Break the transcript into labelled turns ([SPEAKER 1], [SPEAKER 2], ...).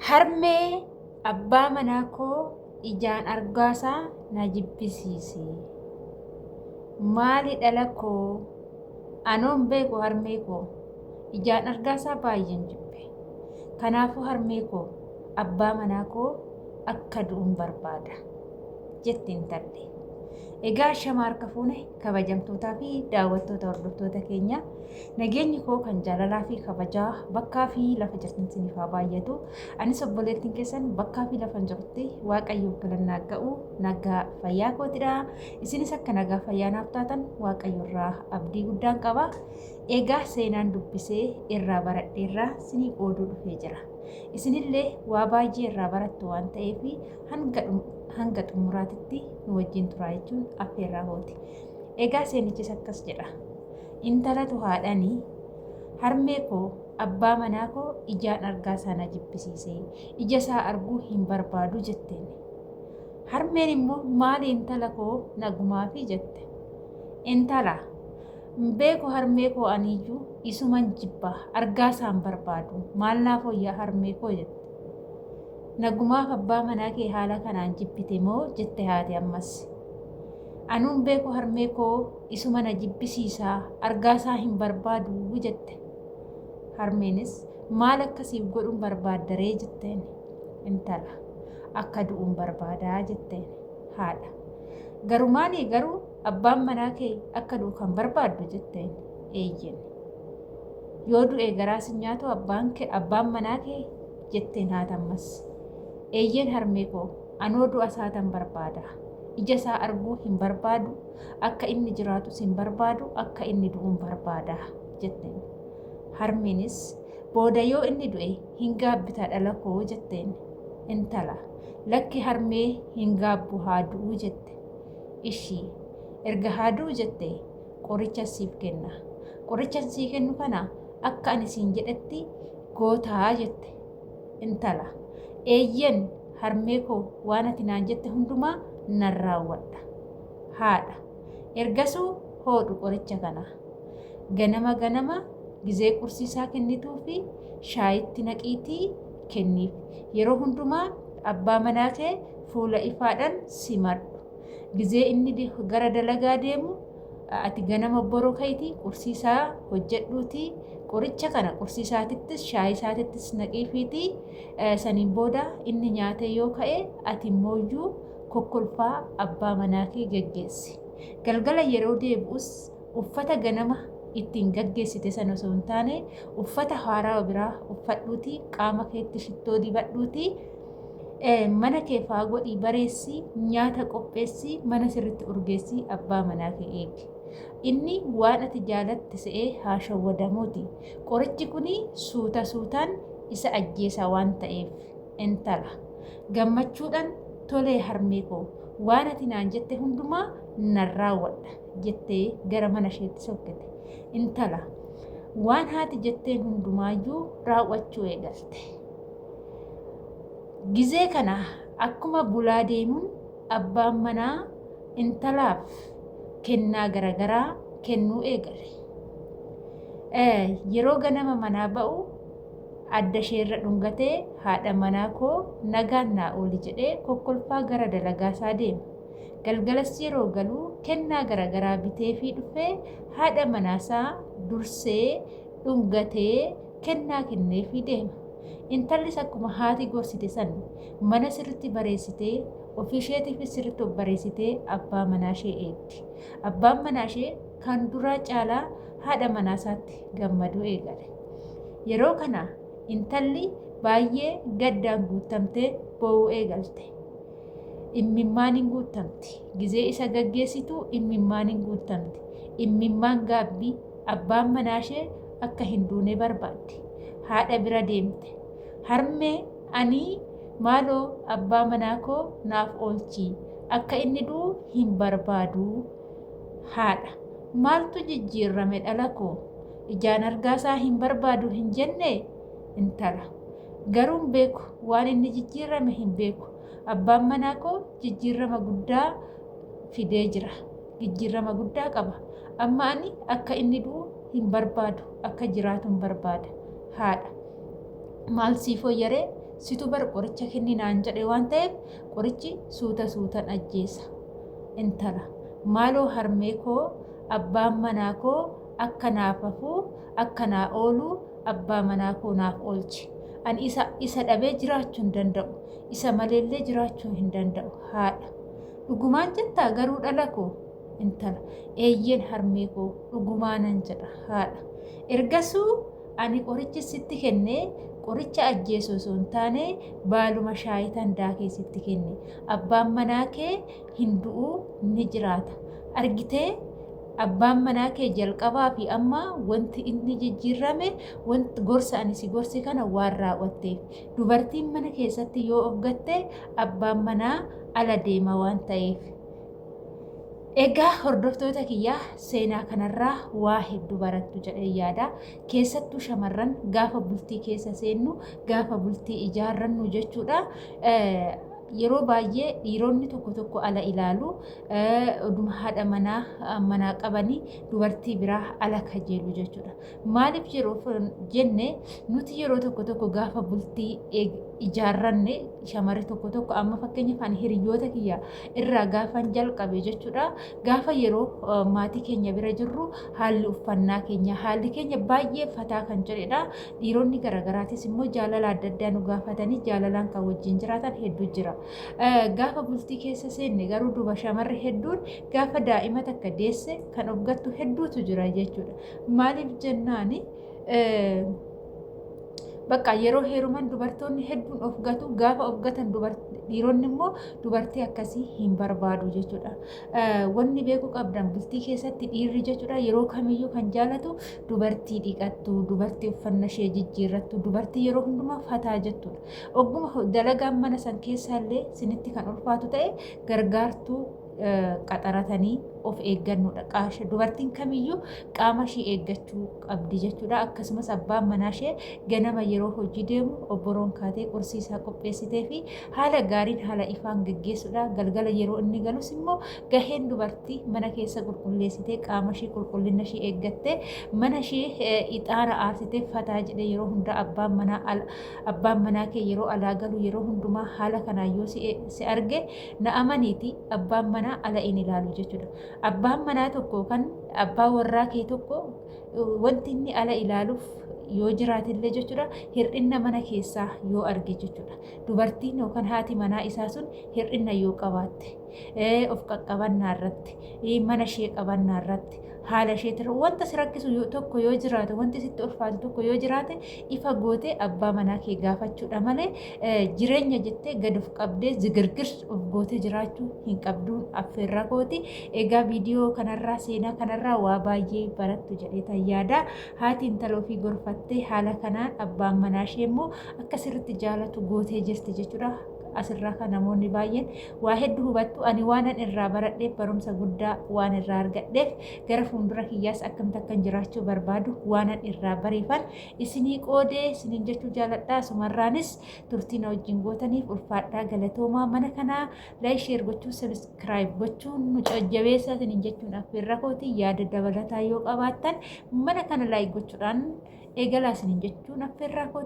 [SPEAKER 1] Harmee abbaa manaa koo ijaan argaasaa na jibbisiise. Maali dhala koo anoon beeku harmee koo ijaan argaasaa baay'een jibbe. Kanaafuu harmee koo abbaa manaa koo akka du'uun barbaada jetti intalli. Egaa shamaa harka fuune kabajamtootaa fi daawwattoota hordoftoota keenya nageenyi koo kan jaalalaa fi kabajaa bakkaa fi lafa jirtan isiniif haa baay'atu. Anis obboleettiin keessan bakkaa fi lafa jirtutti Waaqayyoof galannaa ga'u nagaa fayyaa kootidha. Isinis akka nagaa fayyaa naaf taatan Waaqayyo irraa abdii guddaan qaba. Egaa seenaan dubbisee irraa baradheerraa isinii qooduu dhufee jira. Isinillee waa baay'ee irraa barattu waan ta'eef hanga xumuraatitti nu wajjin turaa jechuun affeerraa kooti. Egaa seenichis akkas jedha. Intalatu haadhanii harmee koo abbaa manaa koo ijaan argaa sana jibbisiisee ija isaa arguu hin barbaadu jetteen. Harmeen immoo maali intala koo nagumaafi jette. Intala beeku harmee koo aniyyuu isuman jibba argaa isaan barbaadu maal naaf hoyyaa harmee koo jette. Nagumaaf abbaa manaa kee haala kanaan jibbite moo jette haati ammas. Anuun beeku harmee koo isuma na jibbisiisaa argaa isaa hin barbaadu jette. Harmeenis maal akkasiif godhuun barbaaddaree jetteen. Intala akka du'uun barbaadaa jetteen haadha. Garumaanii garuu abbaan manaa kee akka du'u kan barbaaddu jetteen. Eeyyen yoo du'e garaas nyaatu abbaan manaa kee jetteen haati ammas. Eeyyen harmee koo anoo du'a isaatan barbaada. Ija isaa arguu hin barbaadu, akka inni jiraatus hin barbaadu, akka inni du'uun barbaada jetteen. Harmeenis booda yoo inni du'e hin gaabbita dhala koo jetteen. Intala lakki harmee hin gaabbu haa du'uu jette. Ishii erga haa du'u jette qoricha siif kenna. Qoricha sii kennu kana akka ani siin jedhetti gootaa jette. Intala eeyyen harmee koo waan ati naan jette hundumaa nan raawwadha. Haadha ergasuu hoodhu qoricha kana. Ganama gizee qursiisaa kennituu fi shaayitti naqiitii kenniif. Yeroo hundumaa abbaa manaa kee fuula ifaadhaan simadhu. Gizee inni gara dalagaa deemu ati ganama boroo ka'itii qursiisaa hojjedhuutii qoricha kana qursiisaatittis shaayisaatittis naqiifiitii saniin booda inni nyaate yoo ka'e ati immooyyuu kokkolfaa abbaa manaa kee geggeessi. Galgala yeroo deebi'us uffata ganama ittiin gaggeessite sana osoo hin taane uffata haaraa biraa uffadhuutii qaama keetti shittoo dibadhuutii mana kee faa godhii bareessii nyaata qopheessii mana sirritti urgeessii abbaa manaa kee eegi. Inni waan ati jaalatte se'ee haa shawwadamuuti. Qorichi kuni suutaan isa ajjeesa waan ta'eef. Intala gammachuudhaan tolee harmee koo waan ati naan jette hundumaa nan raawwadha jettee gara mana isheetti sokkite. Intala waan haati jetteen hundumaayyuu raawwachuu eegalte. Gizee kana akkuma bulaa deemuun abbaan manaa intalaaf kennaa garagaraa kennuu eegale. Yeroo ganama manaa ba'u adda isheerra dhungatee haadha manaa koo nagaan naa ooli jedhee kokkolfaa gara dalagaasaa deema. Galgalas yeroo galuu kennaa garagaraa bitee fi dhufee haadha manaasaa dursee dhungatee kennaa kenneefii deema. Intallis akkuma haati gorsite san mana sirritti bareessitee ofii isheetiifis sirritti of bareessitee abbaa manaa ishee eegdi. Abbaan manaa ishee kan duraa caalaa haadha manaasaatti gammaduu eegale. Yeroo kana intalli baay'ee gaddaan guutamtee boo'uu eegalte. Immimmaan hin guutamti. Gizee isa gaggeessitu immimmaan hin guutamti. Immimmaan gaabbii abbaan manaa ishee akka hin duune barbaaddi. Haadha bira deemte. Harmee ani maaloo abbaa manaa koo naaf oolchii akka inni du'u hin barbaadu. Haadha maaltu jijjiirrame dhala koo ijaan argaasaa hin barbaadu hin jenne. Intala garuun beeku waan inni jijjiirrame hin beeku. Abbaan manaa koo jijjiirrama guddaa fidee jira. Jijjiirrama guddaa qaba. Amma ani akka inni du'u hin barbaadu akka jiraatu hin barbaada. Haadha maal siif hoyyaree situ bar qoricha kenninaan jedhe waan ta'eef qorichi suutaan ajjeesa. Intala maaloo harmee koo abbaan manaa koo akka naaf hafuu akka naa oolu abbaa manaa koo naaf oolchi. Ani isa dhabee jiraachuu hin danda'u. Isa maleellee jiraachuu hin danda'u. Haadha dhugumaan jettaa garuu dhala koo intala eeyyeen harmee koo dhugumaanan jedha haadha. Ergasuu ani qorichi sitti kennee qoricha ajjeesoo osoo hin taane baaluma shaayitan daakee sitti kenne. Abbaan manaa kee hin du'uu ni jiraata. Argitee abbaan manaa kee jalqabaa fi amma wanti inni jijjiirame wanti gorsa ani si gorsi kana waan raawwatteef. Dubartiin mana keessatti yoo ofgatte abbaan manaa ala deema waan ta'eef. Egaa hordoftoota kiyyaa seenaa kanarraa waa hedduu barattu jedhee yaada. Keessattuu shamarran gaafa bultii keessa seennu gaafa bultii ijaarrannu jechuudha. Yeroo baay'ee dhiironni tokko ala ilaalu oduma haadha manaa qabanii dubartii biraa ala kajeelu jechuudha. Maaliif yeroo jenne nuti yeroo tokko gaafa bultii ijaarranne shamarri tokko amma fakkeenyaaf ani hiriyoota kiyya irraa gaafan jalqabe jechuudha. Gaafa yeroo maatii keenya bira jirru haalli uffannaa keenya haalli keenya baay'ee fataa kan jedhedha. Dhiironni garaagaraatis immoo jaalala adda addaa nu gaafatanii jaalalaan kan wajjin jiraatan hedduu jira. Gaafa bultii keessa seenne garuu duba shamarri hedduun gaafa daa'ima takka deesse kan ofgattu hedduutu jira jechuudha. Maaliif jennaani bakka yeroo heeruman dubartoonni hedduun ofgatu gaafa ofgatan dhiironni immoo dubartii akkasii hin barbaadu jechuudha. Wanni beekuu qabdan bultii keessatti dhiirri jechuudha yeroo kamiyyuu kan jaalatu dubartii dhiqattu, dubartii uffannaa ishee jijjiirrattu, dubartii yeroo hundumaa fataa jechuudha. Ogguma dalagaan mana san keessaallee sinitti kan ulfaatu ta'e gargaartuu qaxaratanii of eeggannudha. Qaasha dubartiin kamiyyuu qaama ishee eeggachuu qabdi jechuudha. Akkasumas abbaan manaa ishee ganama yeroo hojii deemu obboroon kaatee qursii isaa qopheessitee fi haala gaariin haala ifaan gaggeessudha. Galgala yeroo inni galus immoo gaheen dubartii mana keessa qulqulleessitee qaama ishee qulqullina ishee eeggattee mana ishee ixaana aarsitee fataa jedhee yeroo hunda abbaan manaa kee yeroo alaa galu yeroo hundumaa haala kanaan yoo si arge na amaniiti abbaan manaa ala in ilaalu jechuudha. Abbaan manaa tokko kan abbaa warraa kee tokko wanti inni ala ilaaluuf yoo jiraatillee jechuudha hir'ina mana keessaa yoo arge jechuudha. Dubartiin yookaan haati manaa isaa sun hir'ina yoo qabaatte of qaqqabannaa irratti mana ishee qabannaa irratti haala ishee wanta si rakkisu tokko yoo jiraate wanti sitti ulfaatu tokko yoo jiraate ifa gootee abbaa manaa kee gaafachuudha malee jireenya jettee gad of qabdee zigirgir of gootee jiraachuu hin qabduun affeerraa kooti. Egaa viidiyoo kanarraa seenaa kanarraa waa baay'ee barattu jedhee yaada. Haati intala ofii gorfattee haala kanaan abbaan manaa ishee immoo akka sirriitti jaalatu gootee jirti jechuudha. Asirraa kan namoonni baay'een waa hedduu hubattu. Ani waanan irraa baradheef barumsa guddaa waan irraa argadheef gara fuuldura kiyyaas akkamta jiraachuu barbaadu waanan irraa bareefan isinii qoodee isiniin jechuu jaaladha. Sumarraanis turtiin wajjin gootaniif ulfaadhaa galatoomaa. Mana kanaa laayik sheer gochuu sabiskiraayib gochuun nu jajjabeessa isiniin jechuun affeerra kooti. Yaada dabalataa yoo qabaattan mana kana laayik gochuudhaan eegalaa isiniin jechuun affeerra kooti.